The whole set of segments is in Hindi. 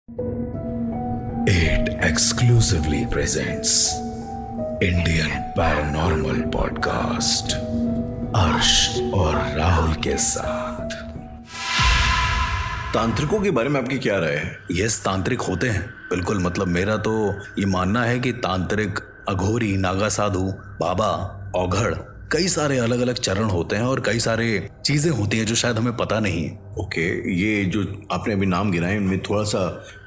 It exclusively presents Indian Paranormal Podcast अर्श और राहुल के साथ। तांत्रिकों के बारे में आपकी क्या राय है? यस, तांत्रिक होते हैं बिल्कुल। मतलब मेरा तो ये मानना है कि तांत्रिक, अघोरी, नागा साधु, बाबा, औघड़, कई सारे अलग अलग चरण होते हैं और कई सारे चीजें होती हैं जो शायद हमें पता नहीं है। ओके, ये जो आपने अभी नाम गिनाए इनमें थोड़ा सा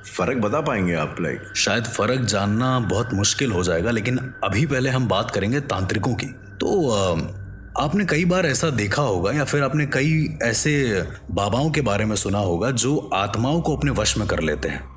फर्क बता पाएंगे आप? शायद फर्क जानना बहुत मुश्किल हो जाएगा, लेकिन अभी पहले हम बात करेंगे तांत्रिकों की। तो आपने कई बार ऐसा देखा होगा या फिर आपने कई ऐसे बाबाओं के बारे में सुना होगा जो आत्माओं को अपने वश में कर लेते हैं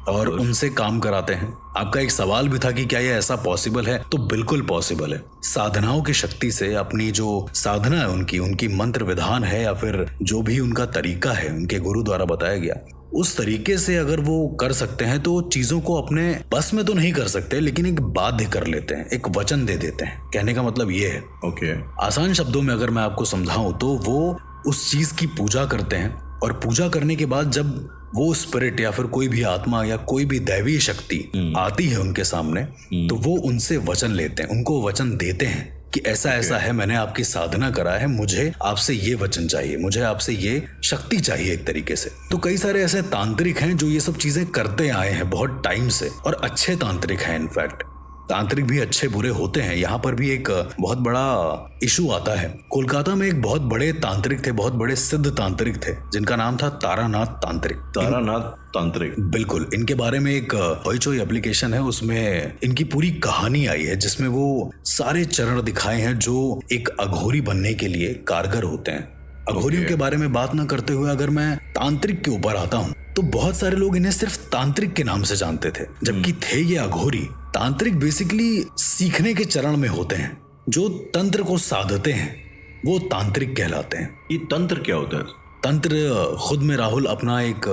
और उनसे काम कराते हैं। आपका एक सवाल भी था कि क्या ये ऐसा पॉसिबल है? तो बिल्कुल पॉसिबल है। साधनाओं की शक्ति से अपनी जो साधना है उनकी मंत्र विधान है या फिर जो भी उनका तरीका है उनके गुरु द्वारा बताया गया, उस तरीके से अगर वो कर सकते हैं तो चीजों को अपने बस में तो नहीं कर सकते, लेकिन एक बाध्य कर लेते हैं, एक वचन दे देते हैं। कहने का मतलब ये है। ओके, आसान शब्दों में अगर मैं आपको समझाऊं तो वो उस चीज की पूजा करते हैं और पूजा करने के बाद जब वो स्पिरिट या फिर कोई भी आत्मा या कोई भी दैवीय शक्ति आती है उनके सामने, तो वो उनसे वचन लेते हैं, उनको वचन देते हैं कि ऐसा ऐसा है, मैंने आपकी साधना करा है, मुझे आपसे ये वचन चाहिए, मुझे आपसे ये शक्ति चाहिए एक तरीके से। तो कई सारे ऐसे तांत्रिक हैं जो ये सब चीजें करते आए हैं बहुत टाइम से, और अच्छे तांत्रिक हैं। इनफैक्ट तांत्रिक भी अच्छे बुरे होते हैं। यहाँ पर भी एक बहुत बड़ा इशू आता है। कोलकाता में एक बहुत बड़े तांत्रिक थे, बहुत बड़े सिद्ध तांत्रिक थे, जिनका नाम था तारानाथ तांत्रिक। तारानाथ तांत्रिक, बिल्कुल। इनके बारे में एक होइचोई एप्लीकेशन है, उसमें इनकी पूरी कहानी आई है जिसमें वो सारे चरण दिखाए हैं जो एक अघोरी बनने के लिए कारगर होते हैं। अघोरियों के बारे में बात न करते हुए अगर मैं तांत्रिक के ऊपर आता हूँ तो बहुत सारे लोग इन्हें सिर्फ तांत्रिक के नाम से जानते थे, जबकि थे ये अघोरी। तांत्रिक बेसिकली सीखने के चरण में होते हैं। जो तंत्र को साधते हैं वो तांत्रिक कहलाते हैं। ये तंत्र क्या होता है? तंत्र खुद में राहुल अपना एक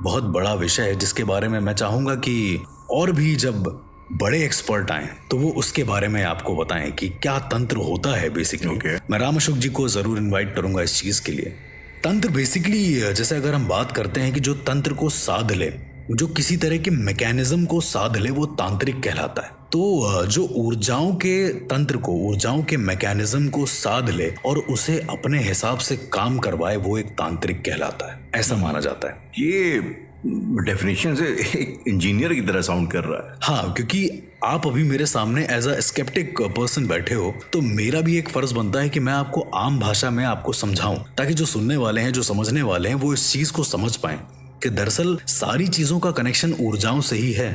बहुत बड़ा विषय है जिसके बारे में मैं चाहूंगा कि और भी जब बड़े एक्सपर्ट आए तो वो उसके बारे में आपको बताएं कि क्या तंत्र होता है बेसिकली। मैं राम अशोक जी को जरूर इनवाइट करूंगा इस चीज के लिए। तंत्र बेसिकली, जैसे अगर हम बात करते हैं कि जो तंत्र को साध ले, जो किसी तरह के मैकेनिज्म को साध ले, वो तांत्रिक कहलाता है। तो जो ऊर्जाओं के तंत्र को, ऊर्जाओं के मैकेनिज्म को साध ले और उसे अपने हिसाब से काम करवाए, वो एक तांत्रिक कहलाता है, ऐसा माना जाता है। ये डेफिनेशन से एक इंजीनियर की तरह साउंड कर रहा है। हाँ, क्योंकि आप अभी मेरे सामने एज अ स्केप्टिक पर्सन बैठे हो, तो मेरा भी एक फर्ज बनता है कि मैं आपको आम भाषा में आपको समझाऊं, ताकि जो सुनने वाले हैं, जो समझने वाले हैं, वो इस चीज को समझ पाएं कि दरअसल सारी चीजों का कनेक्शन ऊर्जाओं से ही है।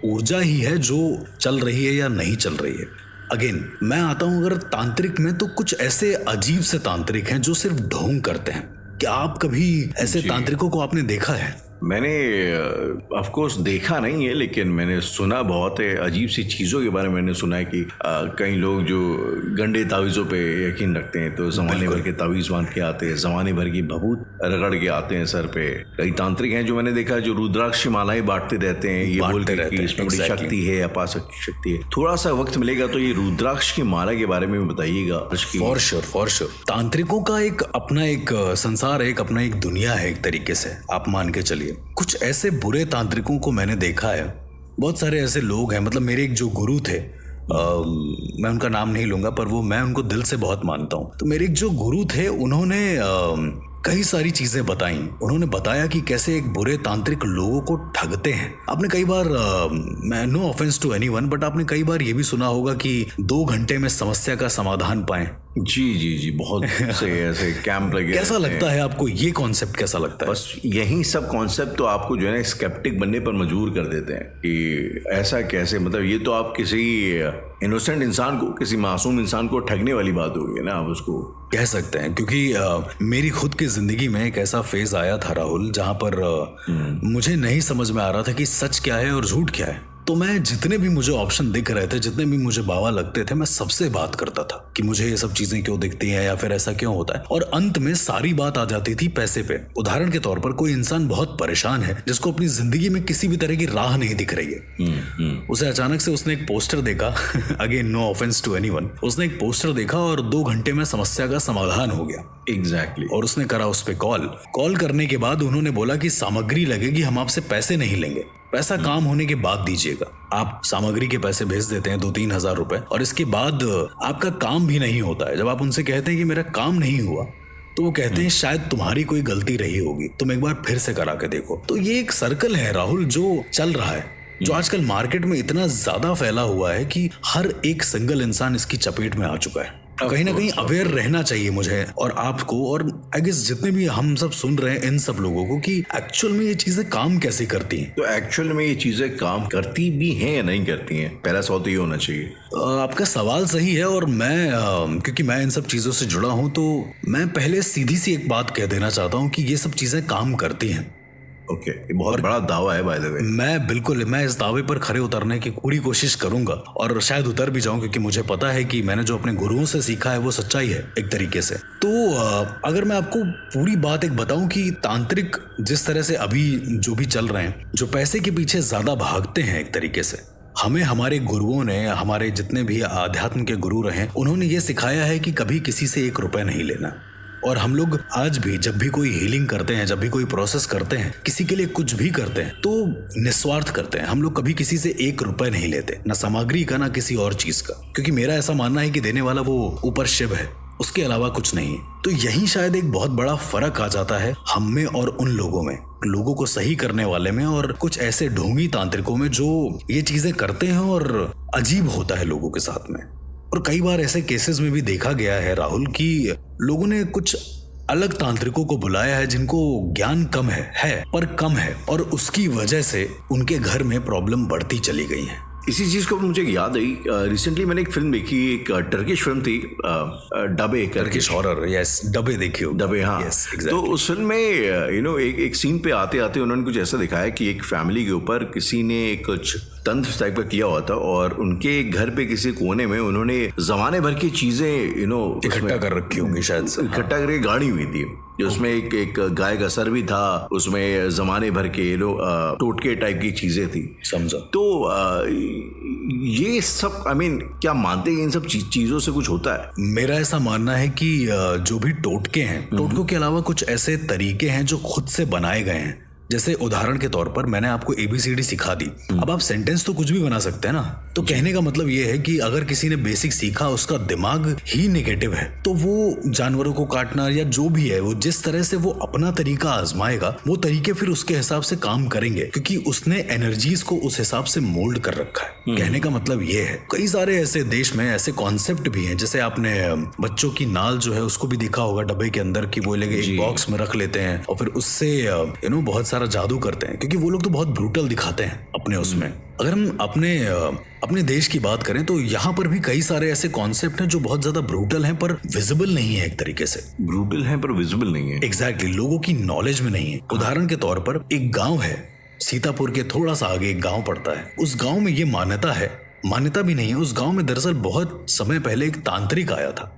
ऊर्जा ही है जो चल रही है या नहीं चल रही है। अगेन मैं आता हूं अगर तांत्रिक में, तो कुछ ऐसे अजीब से तांत्रिक हैं जो सिर्फ ढोंग करते हैं। क्या आप कभी ऐसे तांत्रिकों को आपने देखा है? मैंने ऑफ कोर्स देखा नहीं है, लेकिन मैंने सुना बहुत है। अजीब सी चीज़ों के बारे में मैंने सुना है कि कई लोग जो गंडे तावीज़ों पे यकीन रखते हैं तो ज़माने भर के तावीज़ बांध के आते हैं, ज़माने भर की भभूत रगड़ के आते हैं सर पे। कई तांत्रिक हैं जो मैंने देखा जो रुद्राक्ष की मालाएं बांटते रहते हैं, ये बोलते रहते हैं कि इसमें बड़ी शक्ति है, अपार शक्ति है। थोड़ा सा वक्त मिलेगा तो ये रुद्राक्ष की माला के बारे में बताइएगा। For sure. तांत्रिकों का एक अपना एक संसार है, एक अपना एक दुनिया है एक तरीके से, आप मान के चलिए। कुछ ऐसे बुरे तांत्रिकों को मैंने देखा है। बहुत सारे ऐसे लोग हैं, मतलब मेरे एक जो गुरु थे, मैं उनका नाम नहीं लूंगा, पर वो मैं उनको दिल से बहुत मानता हूं। तो मेरे एक जो गुरु थे, उन्होंने कई सारी चीजें बताई। उन्होंने बताया कि कैसे एक बुरे तांत्रिक लोगों को ठगते हैं। आपने कई बार, मैं no offence to anyone, but आपने कई बार ये भी सुना होगा कि 2 घंटे में समस्या का समाधान पाएं। जी, बहुत से ऐसे कैंप लगे। कैसा लगता है आपको ये कॉन्सेप्ट? कैसा लगता है? बस यही सब कॉन्सेप्ट तो आपको जो है ना स्केप्टिक बनने पर मजबूर कर देते हैं कि ऐसा कैसे, मतलब ये तो आप किसी इनोसेंट इंसान को, किसी मासूम इंसान को ठगने वाली बात होगी ना, आप उसको कह सकते हैं। क्योंकि मेरी खुद की जिंदगी में एक ऐसा फेज आया था राहुल, जहां पर मुझे नहीं समझ में आ रहा था कि सच क्या है और झूठ क्या है। तो मैं जितने भी मुझे ऑप्शन दिख रहे थे, जितने भी मुझे बाबा लगते थे, मैं सबसे बात करता था कि मुझे ये सब चीजें क्यों दिखती हैं या फिर ऐसा क्यों होता है, और अंत में सारी बात आ जाती थी पैसे पे। उदाहरण के तौर पर कोई इंसान बहुत परेशान है जिसको अपनी जिंदगी में किसी भी तरह की राह नहीं दिख रही है, उसे अचानक से उसने एक पोस्टर देखा again no offence to anyone, उसने एक पोस्टर देखा और 2 घंटे में समस्या का समाधान हो गया। एग्जैक्टली। और उसने करा उस पे कॉल करने के बाद उन्होंने बोला कि सामग्री लगेगी, हम आपसे पैसे नहीं लेंगे, पैसा काम होने के बाद दीजिएगा। आप सामग्री के पैसे भेज देते हैं 2-3 हजार रुपए, और इसके बाद आपका काम भी नहीं होता है। जब आप उनसे कहते हैं कि मेरा काम नहीं हुआ, तो वो कहते हैं शायद तुम्हारी कोई गलती रही होगी, तुम एक बार फिर से करा के देखो। तो ये एक सर्कल है राहुल जो चल रहा है, जो आजकल मार्केट में इतना ज्यादा फैला हुआ है कि हर एक सिंगल इंसान इसकी चपेट में आ चुका है। कहीं ना कहीं अवेयर रहना चाहिए मुझे और आपको, और आई गेस जितने भी हम सब सुन रहे हैं इन सब लोगों को, कि एक्चुअल में ये चीजें काम कैसे करती हैं। तो एक्चुअल में ये चीजें काम करती भी हैं या नहीं करती हैं, पहला सवाल तो ये होना चाहिए। आपका सवाल सही है, और मैं क्योंकि मैं इन सब चीजों से जुड़ा हूं, तो मैं पहले सीधी सी एक बात कह देना चाहता हूं कि ये सब चीजें काम करती हैं। ओके, ये बहुत बड़ा दावा है बाय द वे। मैं इस दावे पर खरे उतरने की पूरी कोशिश करूंगा, और शायद उतर भी जाऊं, क्योंकि मुझे पता है कि मैंने जो अपने गुरुओं से सीखा है वो सच्चाई है एक तरीके से। तो अगर मैं आपको पूरी बात एक बताऊं कि तांत्रिक जिस तरह से अभी जो भी चल रहे हैं, जो पैसे के पीछे ज्यादा भागते हैं एक तरीके से, हमें हमारे गुरुओं ने, हमारे जितने भी आध्यात्म के गुरु रहे, उन्होंने ये सिखाया है कि कभी किसी से 1 रुपया नहीं लेना। और हम लोग आज भी जब भी कोई हीलिंग करते हैं, जब भी कोई प्रोसेस करते हैं, किसी के लिए कुछ भी करते हैं, तो निस्वार्थ करते हैं। हम लोग कभी किसी से 1 रुपया नहीं लेते, ना सामग्री का ना किसी और चीज का, क्योंकि मेरा ऐसा मानना है कि देने वाला वो ऊपर शिव है, उसके अलावा कुछ नहीं है। तो यही शायद एक बहुत बड़ा फर्क आ जाता है हम में और उन लोगों में, लोगों को सही करने वाले में, और कुछ ऐसे ढोंगी तांत्रिकों में जो ये चीजें करते हैं और अजीब होता है लोगों के साथ में। और कई बार ऐसे केसेस में भी देखा गया है राहुल कि लोगों ने कुछ अलग तांत्रिकों को बुलाया है जिनको ज्ञान कम है पर कम है, और उसकी वजह से उनके घर में प्रॉब्लम बढ़ती चली गई है। इसी चीज को मुझे याद आई, रिसेंटली मैंने एक फिल्म देखी, एक टर्किश फिल्म थी, डबे, टर्किश हॉरर, यस, डबे देखियो, डबे, हाँ। yes, exactly. तो उस फिल्म में एक सीन पे आते आते उन्होंने कुछ ऐसा दिखाया कि एक फैमिली के ऊपर किसी ने कुछ तंत्र टाइप का किया हुआ था, और उनके घर पे किसी कोने में उन्होंने जमाने भर की चीजें इकट्ठा कर रखी होंगी, शायद से इकट्ठा करके गाड़ी हुई थी, उसमें एक गाय का सर भी था, उसमें जमाने भर के टोटके टाइप की चीजें थी, समझा। तो ये सब क्या मानते हैं इन सब चीजों से कुछ होता है? मेरा ऐसा मानना है कि जो भी टोटके हैं, टोटकों के अलावा कुछ ऐसे तरीके हैं जो खुद से बनाए गए हैं। जैसे उदाहरण के तौर पर मैंने आपको ABCD सिखा दी, अब आप सेंटेंस तो कुछ भी बना सकते हैं ना। तो कहने का मतलब ये है कि अगर किसी ने बेसिक सीखा, उसका दिमाग ही नेगेटिव है, तो वो जानवरों को काटना या जो भी है, वो जिस तरह से वो अपना तरीका आजमाएगा, वो तरीके फिर उसके हिसाब से काम करेंगे, क्योंकि उसने एनर्जीज को उस हिसाब से मोल्ड कर रखा है। कहने का मतलब ये है, कई सारे ऐसे देश में ऐसे कॉन्सेप्ट भी हैं, जैसे आपने बच्चों की नाल जो है उसको भी देखा होगा डब्बे के अंदर, की वो लेके एक बॉक्स में रख लेते हैं और फिर उससे बहुत सारा जादू करते हैं, क्योंकि वो लोग तो बहुत ब्रूटल दिखाते हैं अपने उसमें। अगर हम अपने देश की बात करें तो यहाँ पर भी कई सारे ऐसे कॉन्सेप्ट हैं जो बहुत ज्यादा ब्रूटल हैं पर विजिबल नहीं है एक तरीके से। ब्रूटल हैं पर विजिबल नहीं है, एग्जैक्टली, लोगों की नॉलेज में नहीं है। उदाहरण के तौर पर एक गांव है, सीतापुर के थोड़ा सा आगे एक गांव पड़ता है। उस गांव में ये मान्यता भी नहीं है, उस गांव में दरअसल बहुत समय पहले एक तांत्रिक आया था।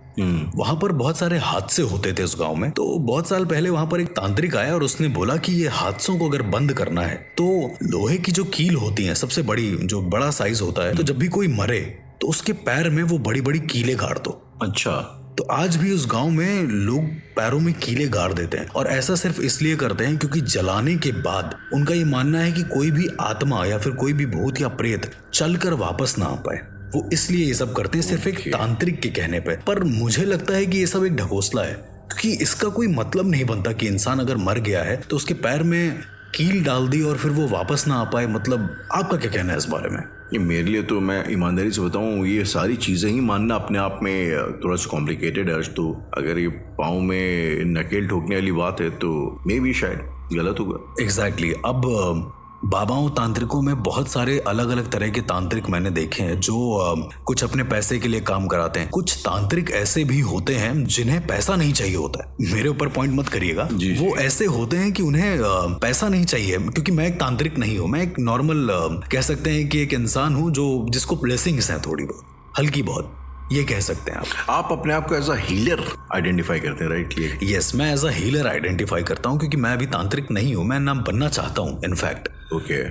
वहां पर बहुत सारे हादसे होते थे उस गांव में, तो बहुत साल पहले वहां पर एक तांत्रिक आया और उसने बोला कि ये हादसों को अगर बंद करना है तो लोहे की जो कील होती है, सबसे बड़ी, जो बड़ा साइज होता है, तो जब भी कोई मरे तो उसके पैर में वो बड़ी बड़ी कीलें गाड़ दो। अच्छा, तो आज भी उस गांव में लोग पैरों में कीले गाड़ देते हैं, और ऐसा सिर्फ इसलिए करते हैं क्योंकि जलाने के बाद उनका ये मानना है कि कोई भी आत्मा या फिर कोई भी भूत या प्रेत चलकर वापस ना आ पाए। वो इसलिए ये सब करते हैं सिर्फ एक तांत्रिक के कहने पे। पर मुझे लगता है कि ये सब एक ढकोसला है, क्योंकि इसका कोई मतलब नहीं बनता कि इंसान अगर मर गया है तो उसके पैर में कील डाल दी और फिर वो वापस ना आ पाए। मतलब आपका क्या कहना है इस बारे में? ये मेरे लिए तो, मैं ईमानदारी से बताऊं, ये सारी चीज़ें ही मानना अपने आप में थोड़ा सा कॉम्प्लिकेटेड है। तो अगर ये पाँव में नकेल ठोकने वाली बात है तो मे भी शायद गलत होगा। एग्जैक्टली। अब बाबाओं तांत्रिकों में बहुत सारे अलग अलग तरह के तांत्रिक मैंने देखे हैं जो कुछ अपने पैसे के लिए काम कराते हैं। कुछ तांत्रिक ऐसे भी होते हैं जिन्हें पैसा नहीं चाहिए होता है। मेरे ऊपर पॉइंट मत करिएगा, वो ऐसे होते हैं कि उन्हें पैसा नहीं चाहिए, क्योंकि मैं एक तांत्रिक नहीं हूँ, मैं एक नॉर्मल कह सकते हैं कि एक इंसान हूँ जो जिसको ब्लेसिंग्स हैं, थोड़ी बहुत, हल्की बहुत, ये कह सकते हैं आप अपने आप को एज अ हीलर आइडेंटिफाई करते हैं, राइट? यस, मैं एज अ हीलर आइडेंटिफाई करता हूँ, क्योंकि मैं अभी तांत्रिक नहीं हूँ, मैं ना बनना चाहता हूँ इनफैक्ट। ओके।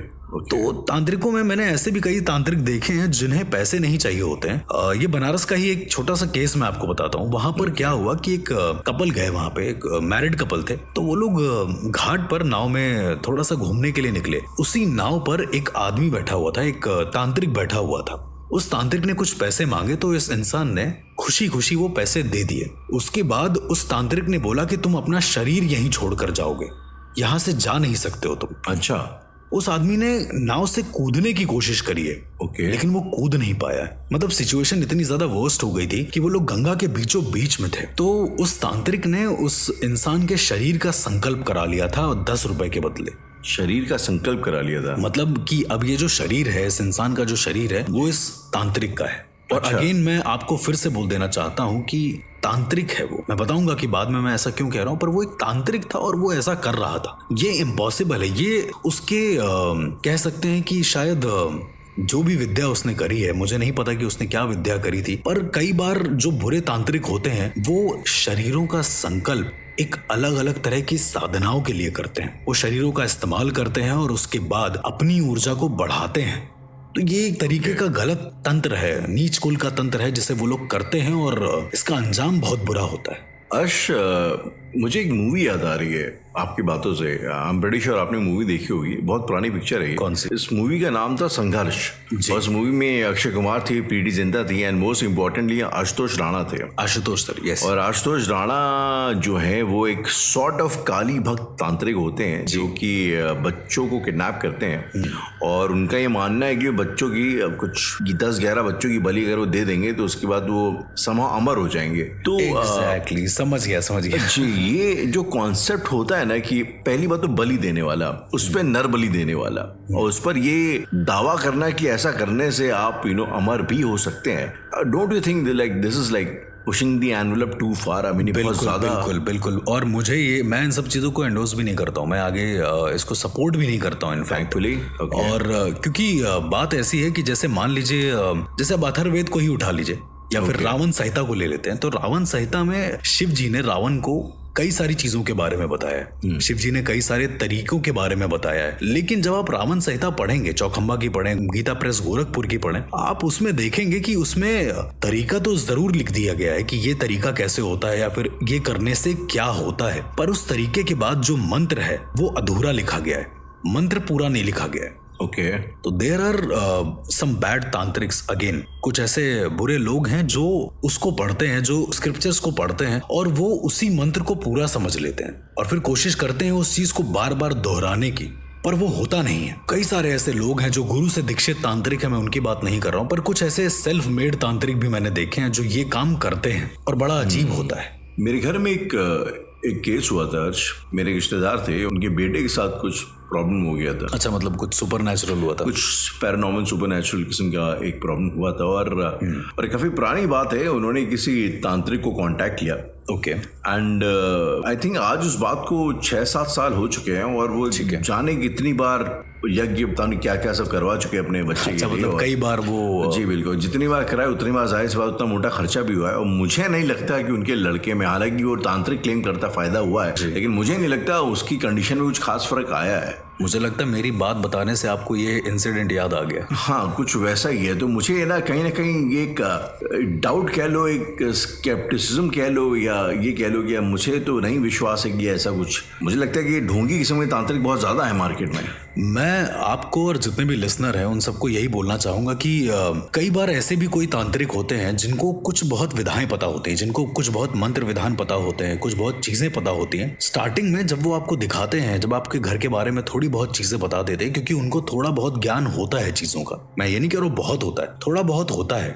तो तांत्रिकों में मैंने ऐसे भी कई तांत्रिक देखे हैं जिन्हें पैसे नहीं चाहिए होते हैं। ये बनारस का ही एक छोटा सा केस मैं आपको बताता हूँ। वहां पर क्या हुआ कि एक कपल गए, वहां पे एक मैरिड कपल थे, तो वो लोग घाट पर नाव में थोड़ा सा घूमने के लिए निकले। उसी नाव पर एक आदमी बैठा हुआ था, एक तांत्रिक बैठा हुआ था। उस तांत्रिक ने कुछ पैसे मांगे तो इस इंसान ने खुशी खुशी वो पैसे दे दिए। उसके बाद उस तांत्रिक ने बोला कि तुम अपना शरीर यहीं छोड़कर जाओगे, यहां से जा नहीं सकते हो तुम। अच्छा। उस आदमी ने नाव से कूदने की कोशिश करी है, लेकिन वो कूद नहीं पाया है। मतलब सिचुएशन इतनी ज्यादा वर्स्ट हो गई थी कि वो लोग गंगा के बीचों बीच में थे। तो उस तांत्रिक ने उस इंसान के शरीर का संकल्प करा लिया था 10 रुपए के बदले। शरीर का संकल्प करा लिया था, मतलब कि अब ये जो शरीर है, इस इंसान का जो शरीर है, वो इस तांत्रिक का है। और अगेन मैं आपको फिर से बोल देना चाहता हूँ कि तांत्रिक है वो। मैं बताऊंगा कि बाद में मैं ऐसा क्यों कह रहा हूँ, पर वो एक तांत्रिक था और वो ऐसा कर रहा था। ये इम्पॉसिबल है। ये उसके कह सकते हैं कि शायद जो भी विद्या उसने करी है, मुझे नहीं पता कि उसने क्या विद्या करी थी, पर कई बार जो बुरे तांत्रिक होते हैं वो शरीरों का संकल्प एक अलग अलग तरह की साधनाओं के लिए करते हैं। वो शरीरों का इस्तेमाल करते हैं और उसके बाद अपनी ऊर्जा को बढ़ाते हैं। तो ये एक तरीके का गलत तंत्र है, नीच कुल का तंत्र है जिसे वो लोग करते हैं और इसका अंजाम बहुत बुरा होता है। अर्श, मुझे एक मूवी याद आ रही है आपकी बातों से। आई एम प्रीटी श्योर आपने मूवी देखी होगी, बहुत पुरानी पिक्चर है। कौन सी? इस मूवी का नाम था संघर्ष। उस मूवी में अक्षय कुमार थी, प्रीति जिंटा थी, and most importantly Ashutosh Rana थे। Ashutosh sir, yes. और आशुतोष राणा जो है वो एक सॉर्ट ऑफ काली भक्त तांत्रिक होते हैं जो कि बच्चों को किडनैप करते हैं। और उनका ये मानना है कि बच्चों की कुछ 10-11 बच्चों की बलि अगर वो दे देंगे तो उसके बाद वो समां अमर हो जाएंगे। तो एग्जैक्टली, समझ गया जी। ये जो कॉन्सेप्ट होता है ना कि पहली बात तो बलि देने वाला, उस पर नर बलि देने वाला, और उस पर ये दावा करना कि ऐसा करने से आप अमर भी हो सकते हैं। Don't you think like this is like pushing the envelope too far? I mean बहुत ज्यादा। बिल्कुल। और मुझे ये, मैं इन सब चीजों को एंडोर्स भी नहीं करता हूँ, मैं आगे इसको सपोर्ट भी नहीं करता हूँ इनफैक्टली। और क्योंकि बात ऐसी है कि जैसे मान लीजिए, जैसे अब अथर्ववेद को ही उठा लीजिए या फिर रावण संहिता को ले लेते हैं, तो रावण संहिता में शिव जी ने रावण को कई सारी चीजों के बारे में बताया है। शिव जी ने कई सारे तरीकों के बारे में बताया है। लेकिन जब आप रावण संहिता पढ़ेंगे, चौखंबा की पढ़ें, गीता प्रेस गोरखपुर की पढ़ें, आप उसमें देखेंगे कि उसमें तरीका तो जरूर लिख दिया गया है कि ये तरीका कैसे होता है या फिर ये करने से क्या होता है, पर उस तरीके के बाद जो मंत्र है वो अधूरा लिखा गया है, मंत्र पूरा नहीं लिखा गया है। ओके। तो there are some bad tantriks again. कुछ ऐसे बुरे लोग हैं जो उसको पढ़ते हैं, जो स्क्रिप्चर्स को पढ़ते हैं और वो उसी मंत्र को पूरा समझ लेते हैं और फिर कोशिश करते हैं उस चीज को बार बार दोहराने की, पर वो होता नहीं है। कई सारे ऐसे लोग हैं जो गुरु से दीक्षित तांत्रिक है, मैं उनकी बात नहीं कर रहा हूँ, पर कुछ ऐसे सेल्फ मेड तांत्रिक भी मैंने देखे हैं जो ये काम करते हैं और बड़ा अजीब होता है। मेरे घर में एक केस हुआ था अर्श। मेरे रिश्तेदार थे, उनके बेटे के साथ कुछ प्रॉब्लम हो गया था। अच्छा, मतलब कुछ सुपरनैचुरल हुआ था? कुछ पैरानॉर्मल सुपरनैचुरल किस्म का एक प्रॉब्लम हुआ था। और काफी पुरानी बात है, उन्होंने किसी तांत्रिक को कांटेक्ट किया। ओके। एंड आई थिंक आज उस बात को 6-7 साल हो चुके हैं और वो जाने कितनी बार यज्ञ पता नहीं क्या क्या सब करवा चुके हैं अपने बच्चे के लिए। मतलब कई बार वो, जी बिल्कुल, जितनी बार कराए उतनी बार जाहिर सी बात उतना मोटा खर्चा भी हुआ है। और मुझे नहीं लगता कि उनके लड़के में, हालांकि वो तांत्रिक क्लेम करता फायदा हुआ है, लेकिन मुझे नहीं लगता उसकी कंडीशन में कुछ खास फर्क आया है। मुझे लगता है मेरी बात बताने से आपको ये इंसिडेंट याद आ गया। हाँ, कुछ वैसा ही है। तो मुझे ना कहीं एक डाउट कह लो, एक स्केप्टिसिज्म कह लो, या ये कह लो कि मुझे तो नहीं विश्वास है कि ऐसा कुछ। मुझे लगता है कि ढोंगी किस्म के तांत्रिक बहुत ज्यादा है मार्केट में। मैं आपको और जितने भी लिसनर हैं उन सबको यही बोलना चाहूंगा कि कई बार ऐसे भी कोई तांत्रिक होते हैं जिनको कुछ बहुत विधाएं पता होती हैं, जिनको कुछ बहुत मंत्र विधान पता होते हैं, कुछ बहुत चीजें पता होती हैं। स्टार्टिंग में जब वो आपको दिखाते हैं, जब आपके घर के बारे में थोड़ी बहुत चीजें बता देते हैं, क्योंकि उनको थोड़ा बहुत ज्ञान होता है चीजों का। मैं ये नहीं कह रहा हूँ बहुत होता है, थोड़ा बहुत होता है,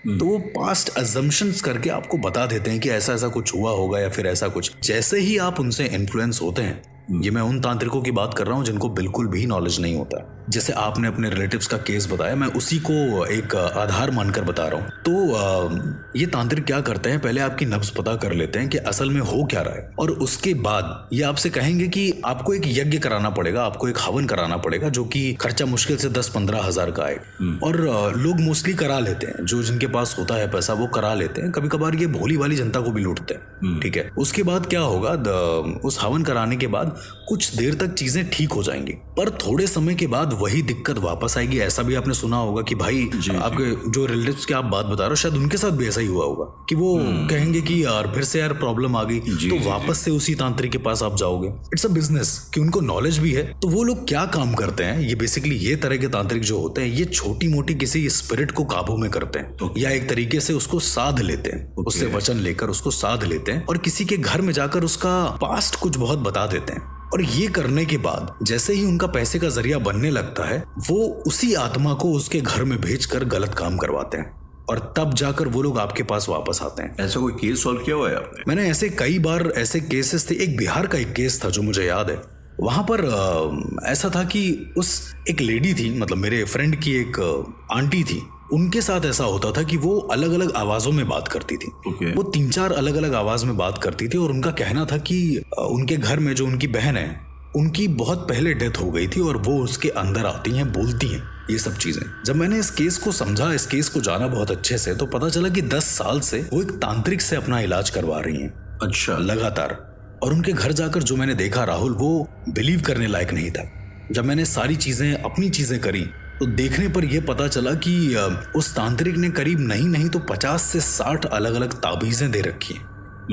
तो वो पास्ट अजम्पशंस करके आपको बता देते हैं कि ऐसा ऐसा कुछ हुआ होगा या फिर ऐसा कुछ। जैसे ही आप उनसे इन्फ्लुएंस होते हैं, ये मैं उन तांत्रिकों की बात कर रहा हूँ जिनको बिल्कुल भी नॉलेज नहीं होता। जैसे आपने अपने रिलेटिव्स का केस बताया, मैं उसी को एक आधार मानकर बता रहा हूँ। तो ये तांत्रिक क्या करते हैं, पहले आपकी नब्ज पता कर लेते हैं कि असल में हो क्या रहा है, और उसके बाद ये आपसे कहेंगे कि आपको एक यज्ञ कराना पड़ेगा, आपको एक हवन कराना पड़ेगा, जो कि खर्चा मुश्किल से 10-15 हजार का आए। और लोग मोस्टली करा लेते हैं, जो जिनके पास होता है पैसा वो करा लेते हैं। कभी कभार ये भोली वाली जनता को भी लूटते हैं, ठीक है। उसके बाद क्या होगा, उस हवन कराने के बाद कुछ देर तक चीजें ठीक हो जाएंगी, पर थोड़े समय के बाद वही दिक्कत वापस आएगी। ऐसा भी आपने सुना होगा कि भाई आपके जो रिलेटिव्स की आप बात बता रहे हो, शायद उनके साथ भी ऐसा ही हुआ होगा कि वो कहेंगे कि यार फिर से यार प्रॉब्लम आ गई, तो वापस से उसी तांत्रिक के पास आप जाओगे। इट्स अ बिजनेस कि उनको नॉलेज भी है। तो वो लोग क्या काम करते हैं, ये बेसिकली ये तरह के तांत्रिक जो होते हैं, ये छोटी मोटी किसी स्पिरिट को काबू में करते हैं, या एक तरीके से उसको साध लेते हैं, उससे वचन लेकर उसको साध लेते हैं, और किसी के घर में जाकर उसका पास्ट कुछ बहुत बता देते हैं। और ये करने के बाद जैसे ही उनका पैसे का जरिया बनने लगता है, वो उसी आत्मा को उसके घर में भेजकर गलत काम करवाते हैं, और तब जाकर वो लोग आपके पास वापस आते हैं। ऐसा कोई केस सॉल्व किया हुआ है आपने? मैंने ऐसे कई बार ऐसे केसेस थे। एक बिहार का एक केस था जो मुझे याद है। वहां पर ऐसा था कि उस एक लेडी थी, मतलब मेरे फ्रेंड की एक आंटी थी, उनके साथ ऐसा होता था कि वो अलग अलग आवाजों में बात करती थी। वो 3-4 अलग अलग आवाज में बात करती थी, और उनका कहना था कि उनके घर में जो उनकी बहन है, उनकी बहुत पहले डेथ हो गई थी, और वो उसके अंदर आती हैं, बोलती हैं ये सब चीजें। जब मैंने इस केस को समझा, इस केस को जाना बहुत अच्छे से, तो पता चला कि 10 साल से वो एक तांत्रिक से अपना इलाज करवा रही हैं। अच्छा। लगातार। और उनके घर जाकर जो मैंने देखा राहुल, वो बिलीव करने लायक नहीं था। जब मैंने सारी चीजें, अपनी चीजें करी, तो देखने पर यह पता चला कि उस तांत्रिक ने करीब नहीं तो 50 से 60 अलग अलग ताबीजें दे रखी हैं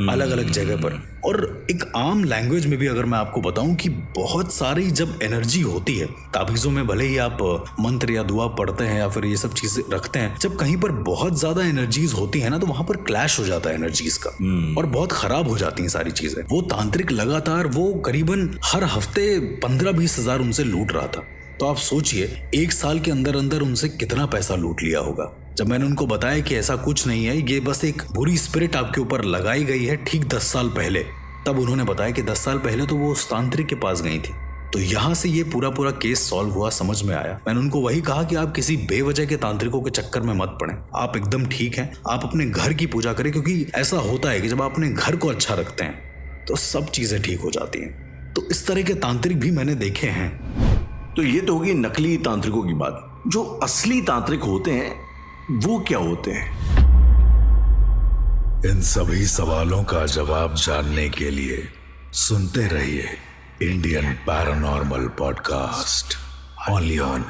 अलग अलग जगह पर। और एक आम लैंग्वेज में भी अगर मैं आपको बताऊं कि बहुत सारी जब एनर्जी होती है ताबीजों में, भले ही आप मंत्र या दुआ पढ़ते हैं या फिर ये सब चीजें रखते हैं, जब कहीं पर बहुत ज्यादा एनर्जीज होती है ना, तो वहां पर क्लैश हो जाता है एनर्जीज का, और बहुत खराब हो जाती हैं सारी चीजें। वो तांत्रिक लगातार, वो करीबन हर हफ्ते 15-20 हजार उनसे लूट रहा था। तो आप सोचिए 1 साल के अंदर अंदर उनसे कितना पैसा लूट लिया होगा। जब मैंने उनको बताया कि ऐसा कुछ नहीं है, ये बस एक बुरी स्पिरिट आपके ऊपर लगाई गई है ठीक 10 साल पहले, तब उन्होंने बताया कि 10 साल पहले तो वो उस तांत्रिक के पास गई थी। तो यहाँ से ये पूरा केस सॉल्व हुआ, समझ में आया। मैंने उनको वही कहा कि आप किसी बेवजह के तांत्रिकों के चक्कर में मत पड़ें, आप एकदम ठीक हैं, आप अपने घर की पूजा करें, क्योंकि ऐसा होता है कि जब आप अपने घर को अच्छा रखते हैं तो सब चीजें ठीक हो जाती हैं। तो इस तरह के तांत्रिक भी मैंने देखे हैं। तो ये तो होगी नकली तांत्रिकों की बात। जो असली तांत्रिक होते हैं वो क्या होते हैं? इन सभी सवालों का जवाब जानने के लिए सुनते रहिए Indian paranormal podcast, only on